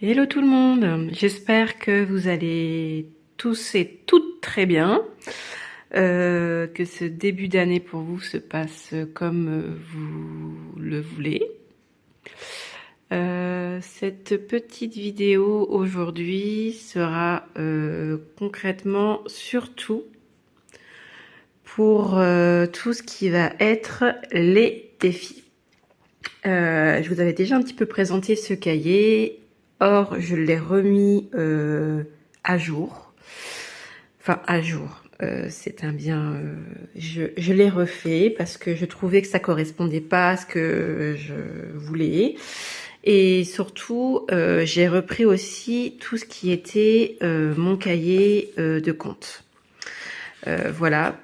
Hello tout le monde, j'espère que vous allez tous et toutes très bien, que ce début d'année pour vous se passe comme vous le voulez. Cette petite vidéo aujourd'hui sera concrètement surtout pour tout ce qui va être les défis. Je vous avais déjà un petit peu présenté ce cahier. Or, je l'ai remis à jour. Enfin, à jour. C'est un bien... je l'ai refait parce que je trouvais que ça correspondait pas à ce que je voulais. Et surtout, j'ai repris aussi tout ce qui était mon cahier de compte. Voilà.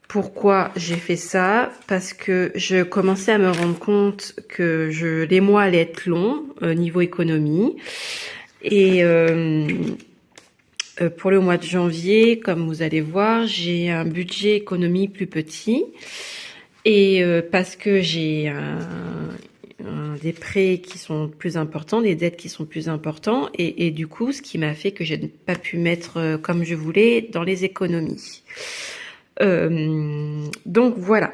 Pourquoi j'ai fait ça? Parce que je commençais à me rendre compte que les mois allaient être longs niveau économie. Et pour le mois de janvier, comme vous allez voir, j'ai un budget économie plus petit. Et parce que j'ai des prêts qui sont plus importants, des dettes qui sont plus importantes. Et du coup, ce qui m'a fait que je n'ai pas pu mettre comme je voulais dans les économies. Donc voilà,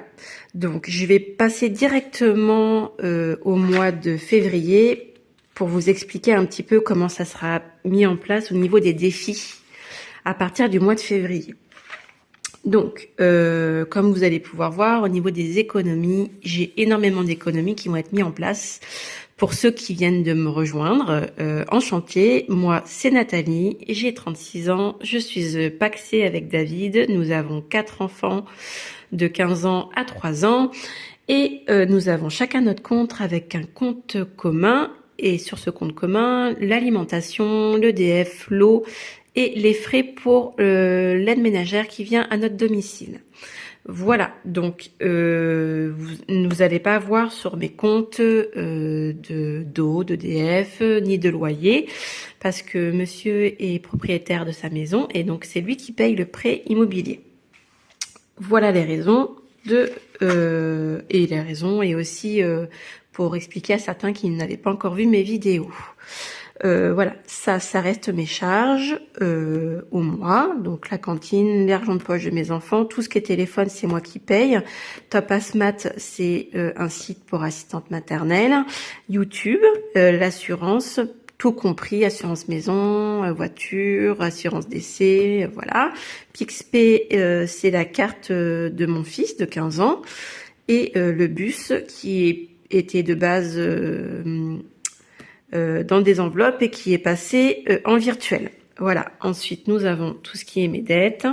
donc je vais passer directement au mois de février pour vous expliquer un petit peu comment ça sera mis en place au niveau des défis à partir du mois de février. Donc, comme vous allez pouvoir voir, au niveau des économies, j'ai énormément d'économies qui vont être mises en place. Pour ceux qui viennent de me rejoindre, enchanté, moi c'est Nathalie, j'ai 36 ans, je suis pacsée avec David, nous avons 4 enfants de 15 ans à 3 ans et nous avons chacun notre compte avec un compte commun et sur ce compte commun, l'alimentation, l'EDF, l'eau et les frais pour l'aide ménagère qui vient à notre domicile. Voilà, donc vous n'allez pas voir sur mes comptes d'eau, d'EDF, ni de loyer, parce que monsieur est propriétaire de sa maison et donc c'est lui qui paye le prêt immobilier. Voilà les raisons et aussi pour expliquer à certains qui n'avaient pas encore vu mes vidéos. Voilà, ça reste mes charges au mois. Donc la cantine, l'argent de poche de mes enfants, tout ce qui est téléphone, c'est moi qui paye. Top Asmat, c'est un site pour assistante maternelle. YouTube, l'assurance, tout compris, assurance maison, voiture, assurance décès, voilà. Pixpay, c'est la carte de mon fils de 15 ans. Et le bus qui était de base... dans des enveloppes et qui est passé en virtuel. Voilà. Ensuite, nous avons tout ce qui est mes dettes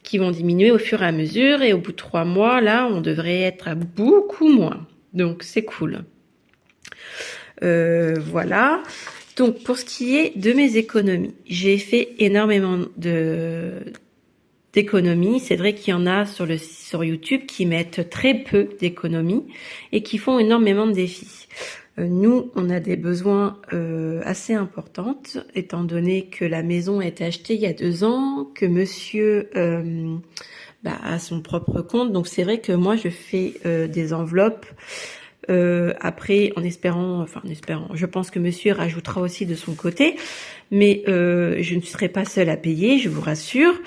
qui vont diminuer au fur et à mesure et au bout de 3 mois, là, on devrait être à beaucoup moins. Donc, c'est cool. Voilà. Donc, pour ce qui est de mes économies, j'ai fait énormément d'économies. C'est vrai qu'il y en a sur YouTube qui mettent très peu d'économies et qui font énormément de défis. Nous, on a des besoins assez importants, étant donné que la maison a été achetée il y a 2 ans, que monsieur a son propre compte. Donc c'est vrai que moi, je fais des enveloppes après en espérant, je pense que monsieur rajoutera aussi de son côté, mais je ne serai pas seule à payer, je vous rassure.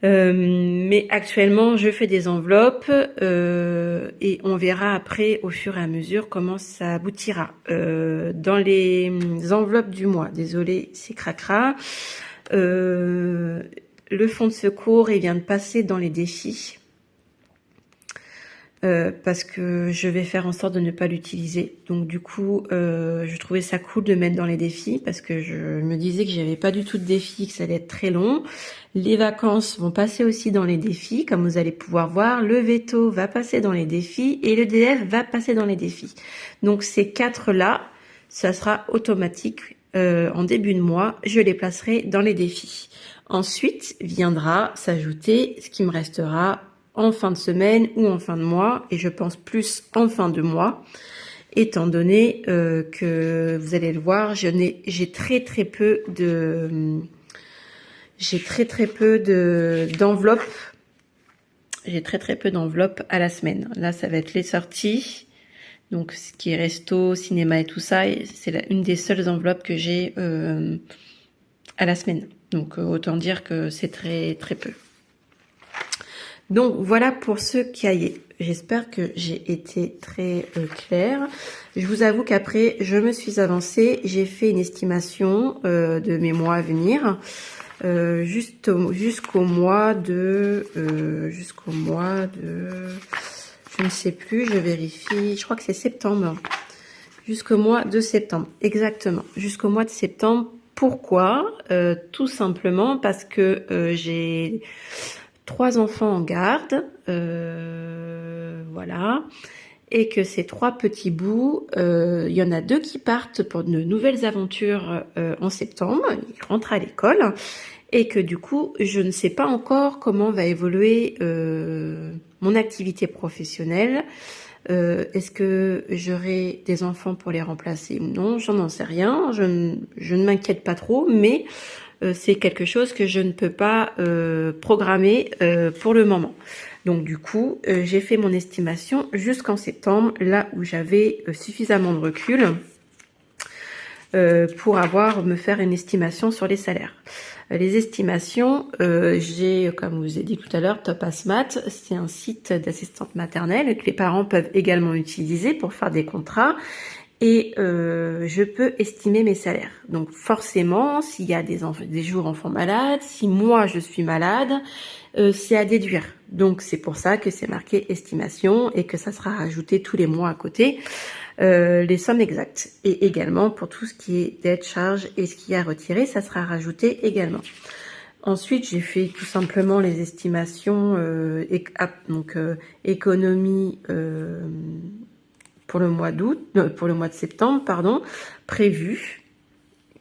Mais actuellement, je fais des enveloppes et on verra après au fur et à mesure comment ça aboutira. Dans les enveloppes du mois, désolé, c'est cracra. Le fonds de secours, il vient de passer dans les défis. Parce que je vais faire en sorte de ne pas l'utiliser. Donc du coup, je trouvais ça cool de mettre dans les défis parce que je me disais que j'avais pas du tout de défis, que ça allait être très long. Les vacances vont passer aussi dans les défis, comme vous allez pouvoir voir. Le veto va passer dans les défis et le DF va passer dans les défis. Donc ces 4-là, ça sera automatique en début de mois. Je les placerai dans les défis. Ensuite viendra s'ajouter ce qui me restera en fin de semaine ou en fin de mois, et je pense plus en fin de mois, étant donné que vous allez le voir, j'ai très peu d'enveloppes j'ai très peu d'enveloppes à la semaine. Là, ça va être les sorties. Donc, ce qui est resto, cinéma et tout ça, c'est une des seules enveloppes que j'ai à la semaine. Donc, autant dire que c'est très peu. Donc, voilà pour ce cahier. J'espère que j'ai été très claire. Je vous avoue qu'après, je me suis avancée. J'ai fait une estimation de mes mois à venir. Jusqu'au mois de... je ne sais plus, je vérifie. Je crois que c'est septembre. Jusqu'au mois de septembre, exactement. Jusqu'au mois de septembre. Pourquoi? Tout simplement parce que j'ai 3 enfants en garde, voilà, et que ces 3 petits bouts, il y en a 2 qui partent pour de nouvelles aventures en septembre, ils rentrent à l'école, et que du coup, je ne sais pas encore comment va évoluer mon activité professionnelle. Est-ce que j'aurai des enfants pour les remplacer ou non? J'en sais rien, je ne m'inquiète pas trop, mais c'est quelque chose que je ne peux pas programmer pour le moment. Donc du coup, j'ai fait mon estimation jusqu'en septembre, là où j'avais suffisamment de recul pour me faire une estimation sur les salaires. Les estimations, j'ai, comme je vous ai dit tout à l'heure, TopAsMat, c'est un site d'assistante maternelle que les parents peuvent également utiliser pour faire des contrats. Et je peux estimer mes salaires. Donc forcément, s'il y a des jours enfants malades, si moi je suis malade, c'est à déduire. Donc c'est pour ça que c'est marqué estimation et que ça sera rajouté tous les mois à côté, les sommes exactes. Et également pour tout ce qui est dette, charge et ce qui est à retirer, ça sera rajouté également. Ensuite, j'ai fait tout simplement les estimations, économie pour le mois d'août, pour le mois de septembre, pardon, prévu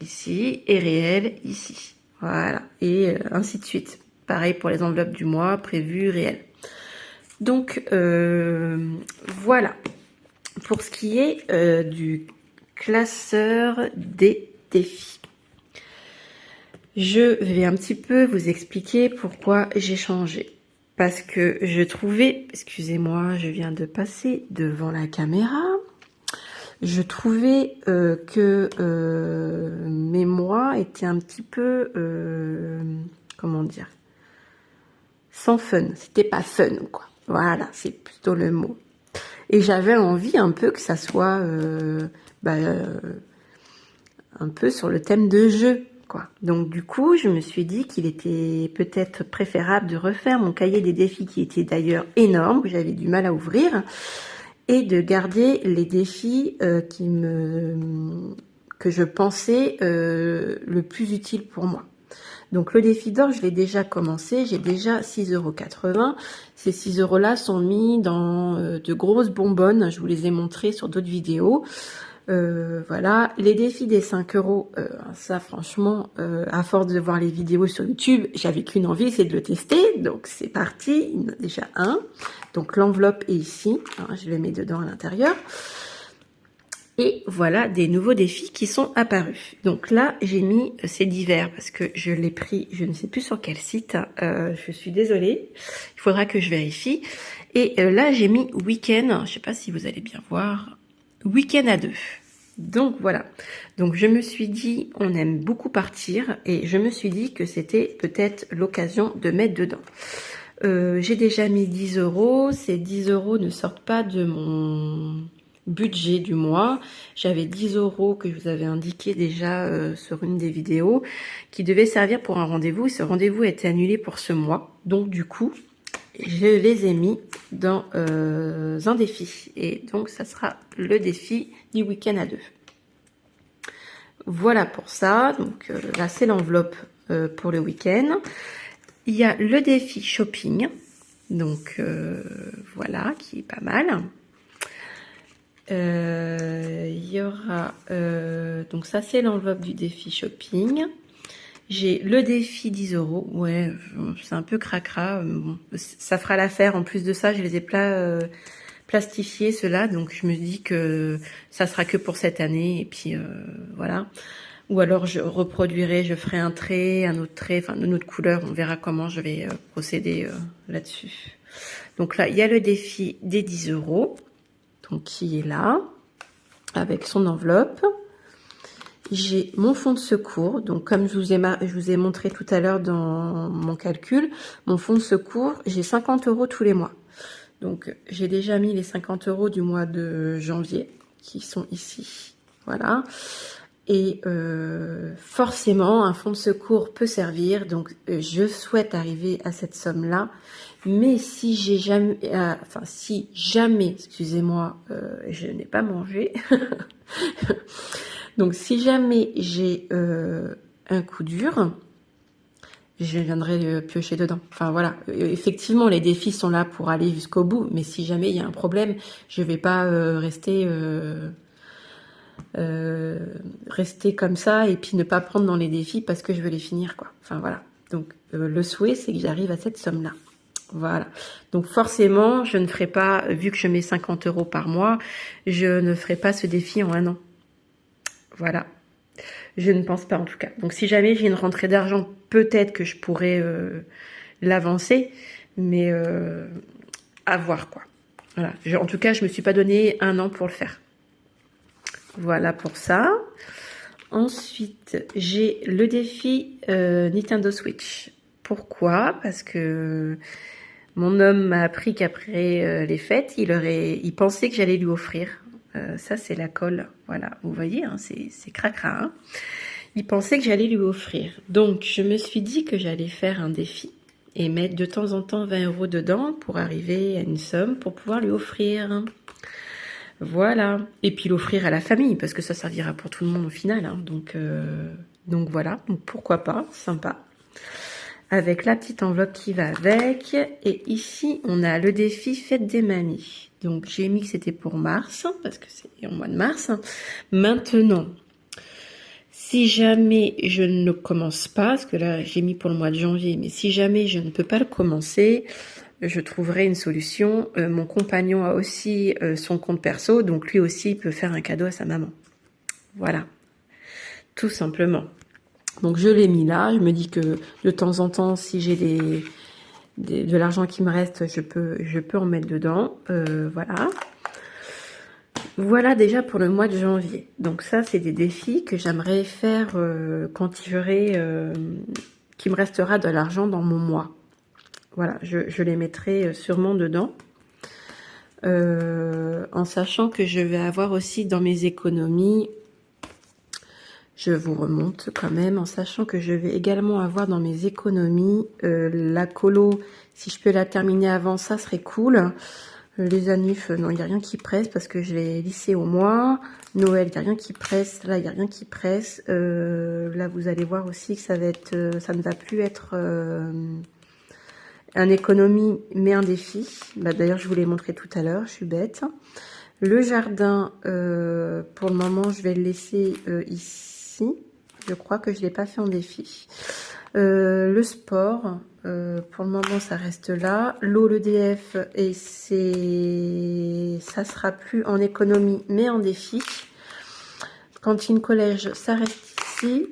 ici et réel ici. Voilà, et ainsi de suite. Pareil pour les enveloppes du mois, prévu, réel. Donc, voilà. Pour ce qui est du classeur des défis. Je vais un petit peu vous expliquer pourquoi j'ai changé. Parce que je trouvais, excusez-moi, je viens de passer devant la caméra, je trouvais que mes mois étaient un petit peu, comment dire, sans fun, c'était pas fun quoi, voilà, c'est plutôt le mot. Et j'avais envie un peu que ça soit un peu sur le thème de jeu. Quoi. Donc du coup, je me suis dit qu'il était peut-être préférable de refaire mon cahier des défis qui était d'ailleurs énorme, que j'avais du mal à ouvrir, et de garder les défis que je pensais le plus utile pour moi. Donc le défi d'or, je l'ai déjà commencé, j'ai déjà 6,80 €. Ces 6 € là sont mis dans de grosses bonbonnes, je vous les ai montrées sur d'autres vidéos. Voilà, les défis des 5 €, ça franchement, à force de voir les vidéos sur YouTube, j'avais qu'une envie, c'est de le tester. Donc c'est parti, il y en a déjà un. Donc l'enveloppe est ici, hein, je le mets dedans à l'intérieur. Et voilà des nouveaux défis qui sont apparus. Donc là, j'ai mis ces divers parce que je l'ai pris, je ne sais plus sur quel site, je suis désolée, il faudra que je vérifie. Et là, j'ai mis week-end, je sais pas si vous allez bien voir, week-end à 2. Donc voilà, donc je me suis dit, on aime beaucoup partir et je me suis dit que c'était peut-être l'occasion de mettre dedans. J'ai déjà mis 10 €, ces 10 € ne sortent pas de mon budget du mois. J'avais 10 € que je vous avais indiqué déjà sur une des vidéos qui devait servir pour un rendez-vous. Ce rendez-vous a été annulé pour ce mois, donc du coup je les ai mis dans un défi et donc ça sera le défi du week-end à 2. Voilà pour ça, donc là c'est l'enveloppe pour le week-end. Il y a le défi shopping, donc voilà, qui est pas mal. Il y aura, donc ça c'est l'enveloppe du défi shopping. J'ai le défi 10 €, ouais, c'est un peu cracra, bon, ça fera l'affaire. En plus de ça, je les ai plastifiés ceux-là, donc je me dis que ça sera que pour cette année, et puis voilà. Ou alors je reproduirai, je ferai un trait, un autre trait, enfin une autre couleur, on verra comment je vais procéder là-dessus. Donc là, il y a le défi des 10 €, donc qui est là, avec son enveloppe. J'ai mon fonds de secours, donc comme je vous ai montré tout à l'heure dans mon calcul, mon fonds de secours, j'ai 50 € tous les mois. Donc j'ai déjà mis les 50 € du mois de janvier, qui sont ici, voilà. Et forcément, un fonds de secours peut servir, donc je souhaite arriver à cette somme-là. Mais si j'ai jamais, si jamais, excusez-moi, je n'ai pas mangé. Donc si jamais j'ai un coup dur, je viendrai piocher dedans. Enfin voilà, effectivement les défis sont là pour aller jusqu'au bout, mais si jamais il y a un problème, je vais pas rester comme ça et puis ne pas prendre dans les défis parce que je veux les finir, quoi. Enfin voilà. Donc le souhait, c'est que j'arrive à cette somme-là. Voilà. Donc forcément, je ne ferai pas, vu que je mets 50 € par mois, je ne ferai pas ce défi en un an. Voilà. Je ne pense pas en tout cas. Donc si jamais j'ai une rentrée d'argent, peut-être que je pourrais l'avancer, mais à voir, quoi. Voilà. En tout cas, je me suis pas donné un an pour le faire. Voilà pour ça. Ensuite, j'ai le défi Nintendo Switch. Pourquoi? Parce que mon homme m'a appris qu'après les fêtes, il pensait que j'allais lui offrir. Ça, c'est la colle. Voilà, vous voyez, hein, c'est cracra. Hein. Il pensait que j'allais lui offrir. Donc, je me suis dit que j'allais faire un défi et mettre de temps en temps 20 € dedans pour arriver à une somme pour pouvoir lui offrir. Voilà. Et puis l'offrir à la famille, parce que ça servira pour tout le monde au final. Hein. Donc voilà, donc pourquoi pas, sympa. Avec la petite enveloppe qui va avec. Et ici, on a le défi Fête des Mamies. Donc j'ai mis que c'était pour mars, parce que c'est au mois de mars. Maintenant, si jamais je ne le commence pas, parce que là j'ai mis pour le mois de janvier, mais si jamais je ne peux pas le commencer, je trouverai une solution. Mon compagnon a aussi son compte perso, donc lui aussi il peut faire un cadeau à sa maman. Voilà, tout simplement. Donc je l'ai mis là, je me dis que de temps en temps, si j'ai de l'argent qui me reste, je peux en mettre dedans. Voilà. Voilà déjà pour le mois de janvier. Donc ça, c'est des défis que j'aimerais faire quand il qu'il me restera de l'argent dans mon mois. Voilà, je les mettrai sûrement dedans. En sachant que je vais avoir aussi dans mes économies, je vous remonte quand même, en sachant que je vais également avoir dans mes économies la colo, si je peux la terminer avant, ça serait cool. Les anifs, non, il n'y a rien qui presse parce que je l'ai lissé au mois. Noël, il n'y a rien qui presse. Là, il n'y a rien qui presse. Là, vous allez voir aussi que ça ne va plus être un économie, mais un défi. Bah, d'ailleurs, je vous l'ai montré tout à l'heure, je suis bête. Le jardin, pour le moment, je vais le laisser ici. Je crois que je ne l'ai pas fait en défi. Le sport, pour le moment, ça reste là. L'eau, l'EDF, et ça sera plus en économie, mais en défi. Cantine, collège, ça reste ici.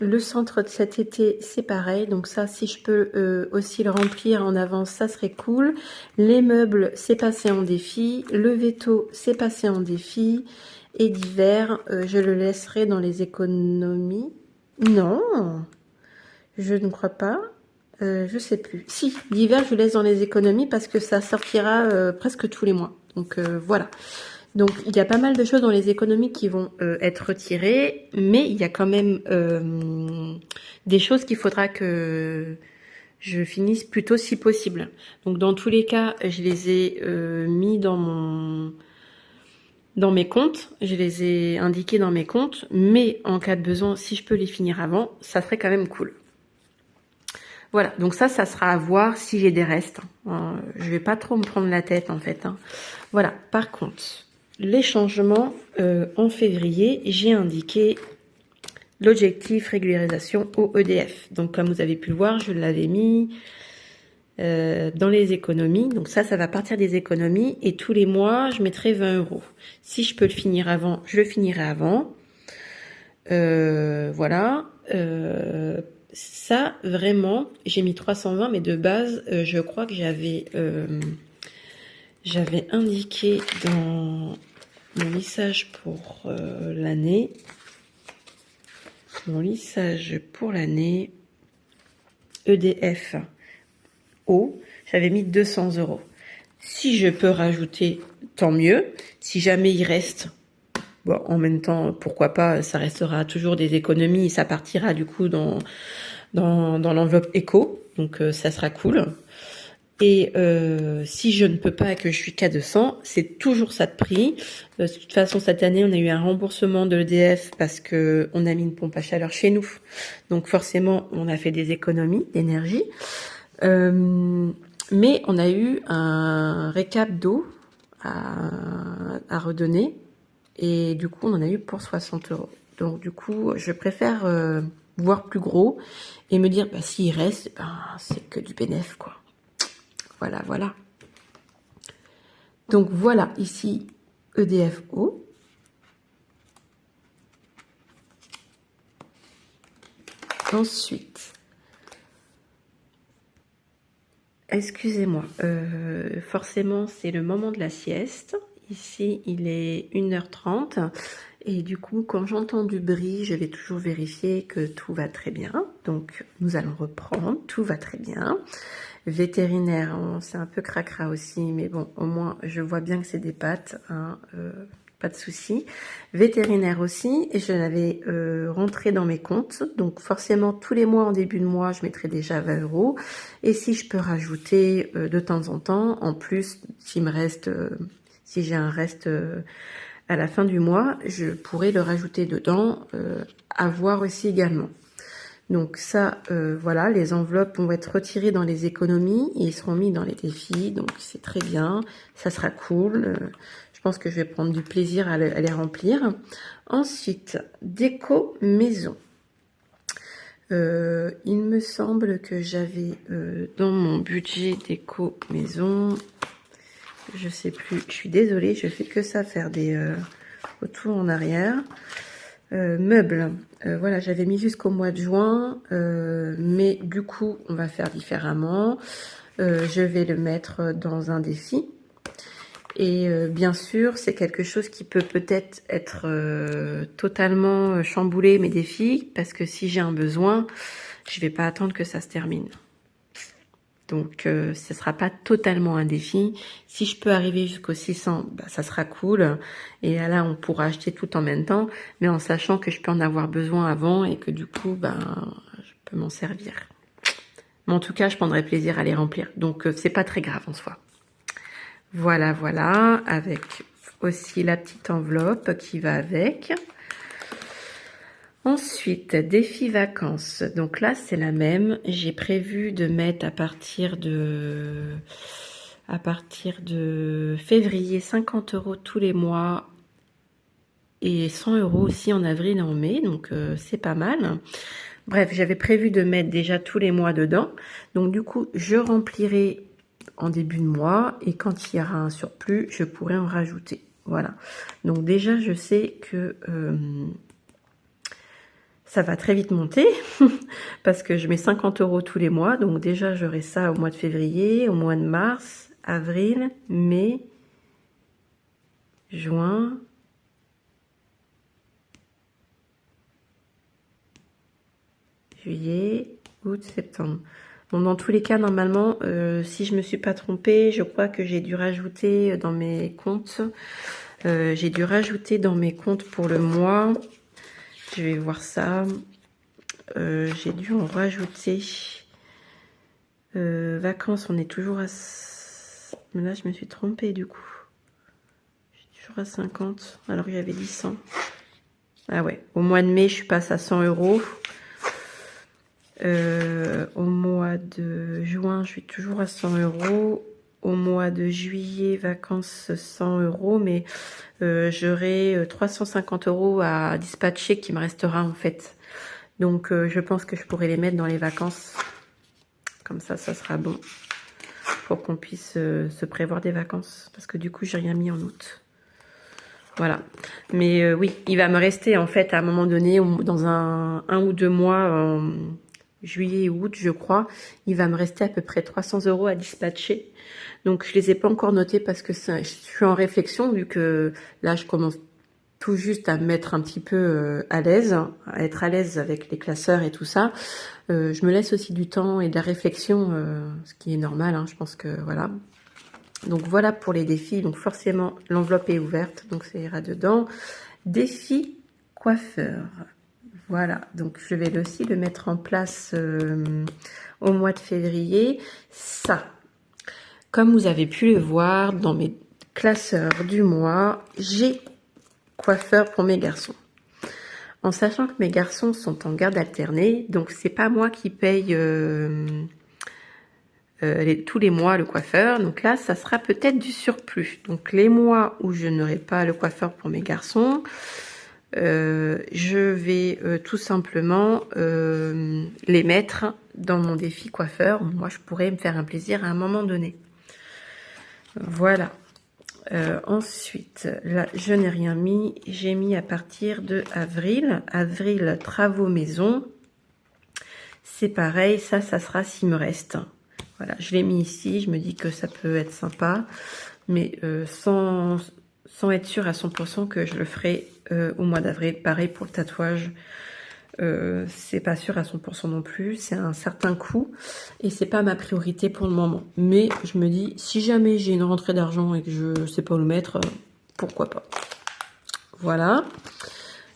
Le centre de cet été, c'est pareil. Donc ça, si je peux aussi le remplir en avance, ça serait cool. Les meubles, c'est passé en défi. Le veto, c'est passé en défi. Et d'hiver, je le laisserai dans les économies. Non, je ne crois pas. Je sais plus. Si, d'hiver, je laisse dans les économies parce que ça sortira presque tous les mois. Donc voilà. Donc, il y a pas mal de choses dans les économies qui vont être retirées, mais il y a quand même des choses qu'il faudra que je finisse plus tôt si possible. Donc, dans tous les cas, je les ai mis dans mes comptes, je les ai indiqués dans mes comptes, mais en cas de besoin, si je peux les finir avant, ça serait quand même cool. Voilà, donc ça sera à voir si j'ai des restes. Je vais pas trop me prendre la tête en fait. Hein. Voilà, par contre... Les changements en février, j'ai indiqué l'objectif régularisation au EDF. Donc comme vous avez pu le voir, je l'avais mis dans les économies. Donc ça va partir des économies et tous les mois, je mettrai 20 €. Si je peux le finir avant, je le finirai avant. Voilà. ça, vraiment, j'ai mis 320, mais de base, je crois que j'avais indiqué dans mon lissage pour l'année, EDF eau, j'avais mis 200 €. Si je peux rajouter, tant mieux. Si jamais il reste, bon, en même temps, pourquoi pas, ça restera toujours des économies, ça partira du coup dans l'enveloppe éco, donc ça sera cool. Et si je ne peux pas et que je suis qu'à 200, c'est toujours ça de prix. De toute façon, cette année, on a eu un remboursement de l'EDF parce que on a mis une pompe à chaleur chez nous. Donc forcément, on a fait des économies d'énergie. Mais on a eu un récap d'eau à redonner. Et du coup, on en a eu pour 60 €. Donc du coup, je préfère voir plus gros et me dire, bah, s'il reste, ben, c'est que du bénéf, quoi. Voilà, voilà. Donc voilà, ici, EDF eau. Ensuite, excusez-moi, forcément, c'est le moment de la sieste. Ici, il est 1h30. Et du coup, quand j'entends du bruit, je vais toujours vérifier que tout va très bien. Donc, nous allons reprendre. Tout va très bien. Vétérinaire, c'est un peu cracra aussi, mais bon, au moins, je vois bien que c'est des pattes, hein, pas de souci. Vétérinaire aussi, et je l'avais rentré dans mes comptes. Donc, forcément, tous les mois, en début de mois, je mettrai déjà 20 €. Et si je peux rajouter de temps en temps, en plus, s'il me reste, si j'ai un reste à la fin du mois, je pourrais le rajouter dedans, à voir aussi également. Donc ça, voilà, les enveloppes vont être retirées dans les économies et ils seront mis dans les défis, donc c'est très bien, ça sera cool. Je pense que je vais prendre du plaisir à les remplir. Ensuite, déco maison. Il me semble que j'avais dans mon budget déco maison, je sais plus, je suis désolée, je fais que ça, faire des retours en arrière. Meubles, voilà, j'avais mis jusqu'au mois de juin, mais du coup, on va faire différemment. Je vais le mettre dans un défi. Et bien sûr, c'est quelque chose qui peut peut-être être totalement chamboulé, mes défis, parce que si j'ai un besoin, je vais pas attendre que ça se termine. Donc, ce sera pas totalement un défi. Si je peux arriver jusqu'au 600, bah, ça sera cool. Et là, on pourra acheter tout en même temps, mais en sachant que je peux en avoir besoin avant et que du coup, ben, je peux m'en servir. Mais en tout cas, je prendrai plaisir à les remplir. Donc, c'est pas très grave en soi. Voilà, voilà, avec aussi la petite enveloppe qui va avec. Ensuite, défi vacances. Donc là, c'est la même. J'ai prévu de mettre à partir de février 50 € tous les mois et 100 € aussi en avril et en mai. Donc c'est pas mal. Bref, j'avais prévu de mettre déjà tous les mois dedans. Donc du coup, je remplirai en début de mois et quand il y aura un surplus, je pourrai en rajouter. Voilà. Donc déjà, je sais que ça va très vite monter parce que je mets 50 € tous les mois. Donc déjà, j'aurai ça au mois de février, au mois de mars, avril, mai, juin, juillet, août, septembre. Bon, dans tous les cas, normalement, si je me suis pas trompée, je crois que j'ai dû rajouter dans mes comptes. J'ai dû rajouter dans mes comptes pour le mois. Je vais voir ça. J'ai dû en rajouter. Vacances, on est toujours à... Mais là, je me suis trompée du coup. Je suis toujours à 50. Alors, il y avait dit 100. Ah ouais. Au mois de mai, je passe à 100 €. Au mois de juin, je suis toujours à 100 €. Au mois de juillet, vacances 100 €, mais j'aurai 350 € à dispatcher qui me restera en fait. Donc je pense que je pourrais les mettre dans les vacances. Comme ça sera bon. Pour qu'on puisse se prévoir des vacances. Parce que du coup, j'ai rien mis en août. Voilà. Mais oui, il va me rester en fait à un moment donné, dans un ou deux mois, juillet et août, je crois. Il va me rester à peu près 300 € à dispatcher. Donc, je les ai pas encore notés parce que je suis en réflexion, vu que là, je commence tout juste à me mettre un petit peu à l'aise, à être à l'aise avec les classeurs et tout ça. Je me laisse aussi du temps et de la réflexion, ce qui est normal, hein, je pense que voilà. Donc voilà pour les défis. Donc forcément, l'enveloppe est ouverte, donc ça ira dedans. Défi coiffeur. Voilà, donc je vais aussi le mettre en place au mois de février. Ça, comme vous avez pu le voir dans mes classeurs du mois, j'ai coiffeur pour mes garçons. En sachant que mes garçons sont en garde alternée, donc c'est pas moi qui paye tous les mois le coiffeur. Donc là, ça sera peut-être du surplus. Donc les mois où je n'aurai pas le coiffeur pour mes garçons, je vais tout simplement les mettre dans mon défi coiffeur. Moi, je pourrais me faire un plaisir à un moment donné. Voilà. Ensuite, là, je n'ai rien mis. J'ai mis à partir de avril. Avril, travaux maison. C'est pareil, ça sera s'il me reste. Voilà, je l'ai mis ici. Je me dis que ça peut être sympa. Mais sans être sûr à 100% que je le ferai au mois d'avril. Pareil pour le tatouage. C'est pas sûr à 100% non plus, c'est un certain coût et c'est pas ma priorité pour le moment. Mais je me dis, si jamais j'ai une rentrée d'argent et que je sais pas où le mettre, pourquoi pas. Voilà.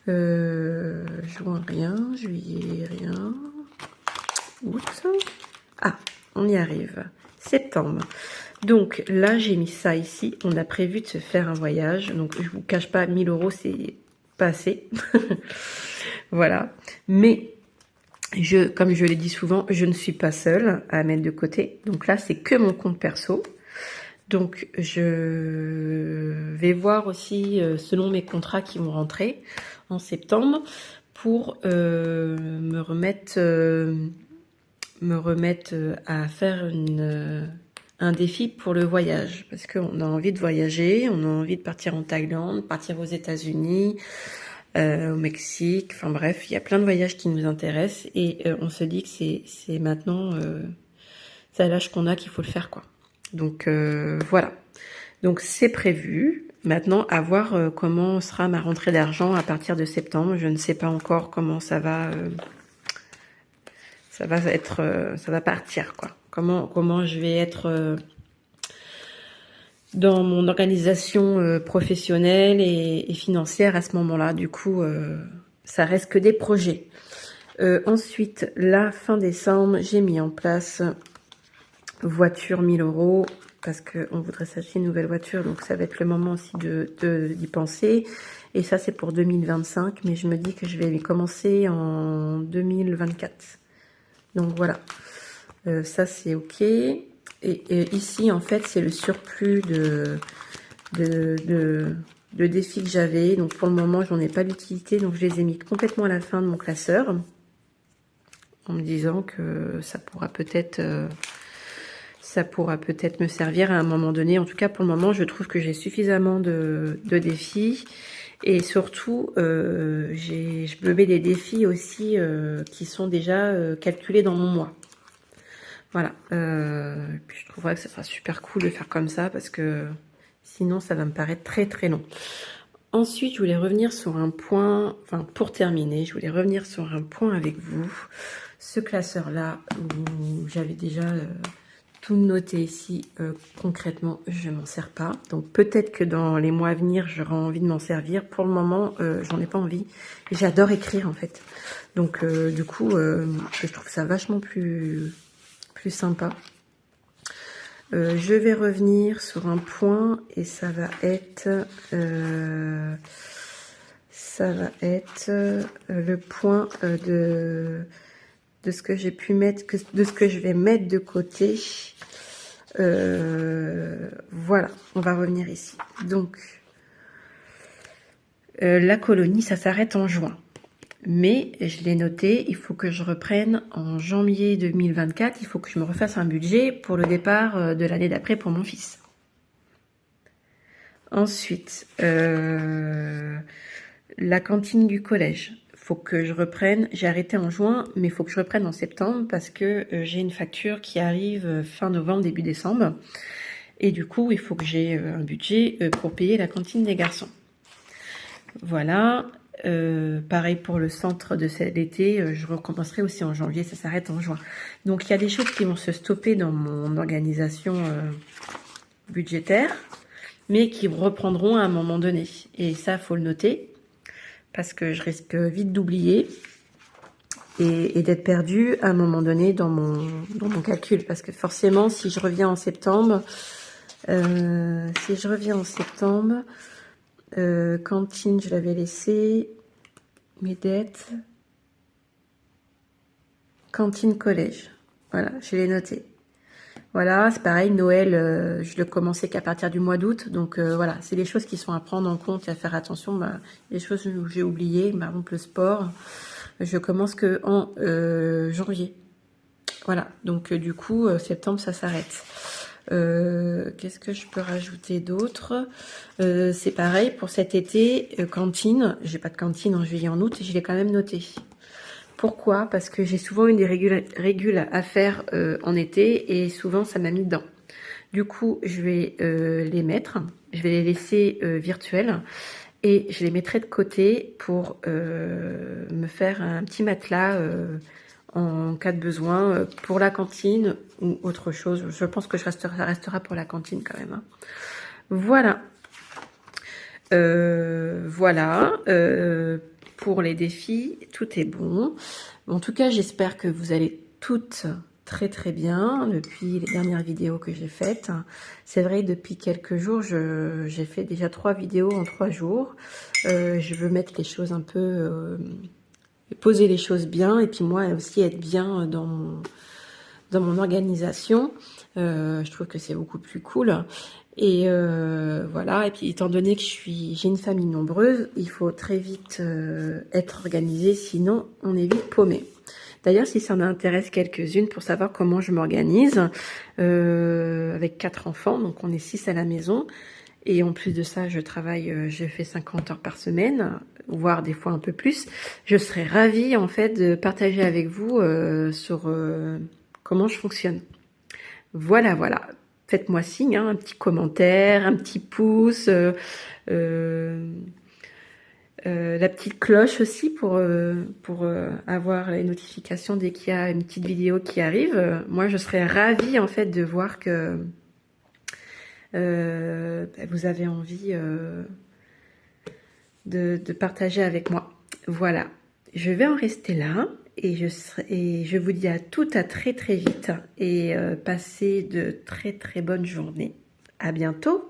Juin, rien. Juillet, rien. Août. Ah, on y arrive. Septembre. Donc là, j'ai mis ça ici. On a prévu de se faire un voyage. Donc je vous cache pas, 1000 €, c'est pas assez. Voilà. Mais comme je l'ai dit souvent, je ne suis pas seule à mettre de côté. Donc là, c'est que mon compte perso. Donc je vais voir aussi selon mes contrats qui vont rentrer en septembre pour me remettre à faire un défi pour le voyage, parce qu'on a envie de voyager, on a envie de partir en Thaïlande, partir aux États-Unis, au Mexique, enfin bref, il y a plein de voyages qui nous intéressent et on se dit que c'est maintenant, c'est à l'âge qu'on a qu'il faut le faire, quoi. Donc voilà, donc c'est prévu. Maintenant, à voir comment sera ma rentrée d'argent à partir de septembre. Je ne sais pas encore comment ça va être, ça va partir, quoi. Comment je vais être dans mon organisation professionnelle et financière à ce moment-là. Du coup, ça reste que des projets. Ensuite, la fin décembre, j'ai mis en place voiture 1000 € parce qu'on voudrait s'acheter une nouvelle voiture. Donc, ça va être le moment aussi d'y penser. Et ça, c'est pour 2025. Mais je me dis que je vais commencer en 2024. Donc, voilà. Ça, c'est OK. Et ici, en fait, c'est le surplus de défis que j'avais. Donc, pour le moment, j'en ai pas d'utilité. Donc, je les ai mis complètement à la fin de mon classeur. En me disant que ça pourra peut-être me servir à un moment donné. En tout cas, pour le moment, je trouve que j'ai suffisamment de défis. Et surtout, je me mets des défis aussi qui sont déjà calculés dans mon mois. Voilà, puis je trouverais que ça sera super cool de faire comme ça parce que sinon ça va me paraître très très long. Ensuite, je voulais revenir sur un point, enfin pour terminer, je voulais revenir sur un point avec vous. Ce classeur-là, où j'avais déjà tout noté ici, concrètement, je m'en sers pas. Donc peut-être que dans les mois à venir, j'aurai envie de m'en servir. Pour le moment, j'en ai pas envie. J'adore écrire en fait. Donc du coup, je trouve ça vachement plus sympa. Je vais revenir sur un point et ça va être le point de ce que j'ai pu mettre, de ce que je vais mettre de côté. Voilà, on va revenir ici. Donc la colonie, ça s'arrête en juin. Mais je l'ai noté, il faut que je reprenne en janvier 2024, il faut que je me refasse un budget pour le départ de l'année d'après pour mon fils. Ensuite, la cantine du collège. Il faut que je reprenne. J'ai arrêté en juin, mais il faut que je reprenne en septembre parce que j'ai une facture qui arrive fin novembre, début décembre. Et du coup, il faut que j'ai un budget pour payer la cantine des garçons. Voilà. Pareil pour le centre de cet été, je recommencerai aussi en janvier, ça s'arrête en juin. Donc il y a des choses qui vont se stopper dans mon organisation budgétaire, mais qui reprendront à un moment donné. Et ça, faut le noter, parce que je risque vite d'oublier et d'être perdue à un moment donné dans mon calcul. Parce que forcément, si je reviens en septembre, cantine, je l'avais laissé, mes dettes, cantine collège, voilà, je l'ai noté. Voilà, c'est pareil, Noël, je le commençais qu'à partir du mois d'août, donc voilà, c'est des choses qui sont à prendre en compte et à faire attention. Les choses où j'ai oublié, par exemple le sport, je commence que en janvier. Voilà, donc du coup, septembre, ça s'arrête. Qu'est-ce que je peux rajouter d'autre? C'est pareil pour cet été, cantine. J'ai pas de cantine en juillet, en août, je l'ai quand même noté. Pourquoi? Parce que j'ai souvent eu des régules à faire en été et souvent ça m'a mis dedans. Du coup, je vais les mettre, je vais les laisser virtuels et je les mettrai de côté pour me faire un petit matelas en cas de besoin pour la cantine ou autre chose. Je pense que ça restera pour la cantine quand même. Hein. Voilà. Voilà. Pour les défis, tout est bon. En tout cas, j'espère que vous allez toutes très très bien depuis les dernières vidéos que j'ai faites. C'est vrai, depuis quelques jours, j'ai fait déjà 3 vidéos en 3 jours. Je veux mettre les choses un peu... poser les choses bien et puis moi aussi être bien dans mon organisation. Je trouve que c'est beaucoup plus cool. Et voilà, et puis étant donné que j'ai une famille nombreuse, il faut très vite être organisé, sinon on est vite paumé. D'ailleurs, si ça en intéresse quelques-unes pour savoir comment je m'organise, avec 4 enfants, donc on est 6 à la maison, et en plus de ça, je travaille, je fais 50 heures par semaine, voire des fois un peu plus. Je serais ravie en fait de partager avec vous sur comment je fonctionne. Voilà, voilà. Faites-moi signe, hein, un petit commentaire, un petit pouce, la petite cloche aussi pour avoir les notifications dès qu'il y a une petite vidéo qui arrive. Moi, je serais ravie en fait de voir que vous avez envie de partager avec moi. Voilà. Je vais en rester là. Et je vous dis à toutes à très très vite et passez de très très bonnes journées. À bientôt.